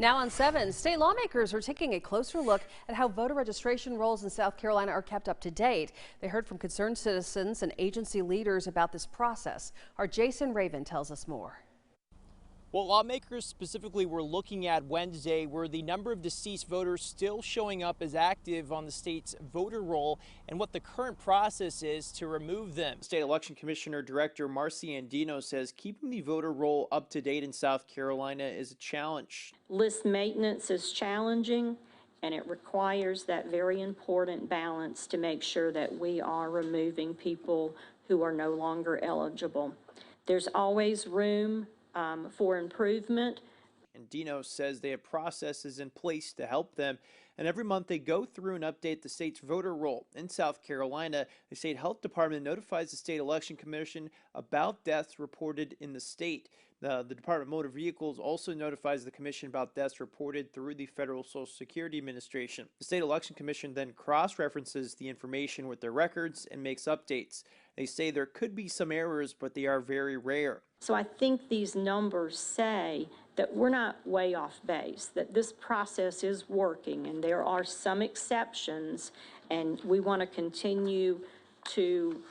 Now on 7, state lawmakers are taking a closer look at how voter registration rolls in South Carolina are kept up to date. They heard from concerned citizens and agency leaders about this process. Our Jason Raven tells us more. What lawmakers specifically were looking at Wednesday were the number of deceased voters still showing up as active on the state's voter roll and what the current process is to remove them. State Election Commissioner Director Marcy Andino says keeping the voter roll up to date in South Carolina is a challenge. List maintenance is challenging, and it requires that very important balance to make sure that we are removing people who are no longer eligible. There's always room for improvement. And Dino says they have processes in place to help them, and every month they go through and update the state's voter roll. In South Carolina, the state health department notifies the state election commission about deaths reported in the state. The Department of Motor Vehicles also notifies the commission about deaths reported through the Federal Social Security Administration. The state election commission then cross-references the information with their records and makes updates. They say there could be some errors, but they are very rare. So I think these numbers say that we're not way off base, that this process is working, and there are some exceptions, and we want to continue to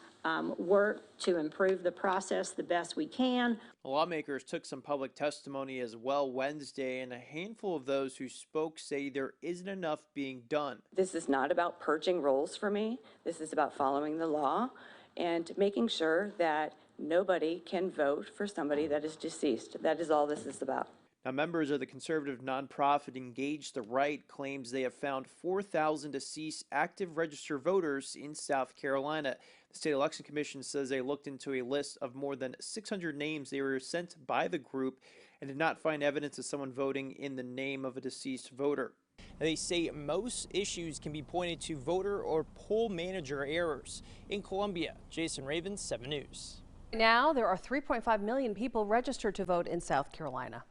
work to improve the process the best we can. Lawmakers took some public testimony as well Wednesday, and a handful of those who spoke say there isn't enough being done. This is not about purging rolls for me. This is about following the law and making sure that nobody can vote for somebody that is deceased. That is all this is about. Now, members of the conservative nonprofit Engage the Right claims they have found 4,000 deceased active registered voters in South Carolina. The State Election Commission says they looked into a list of more than 600 names they were sent by the group and did not find evidence of someone voting in the name of a deceased voter. They say most issues can be pointed to voter or poll manager errors. In Columbia, Jason Raven, 7 News. Now there are 3.5 million people registered to vote in South Carolina.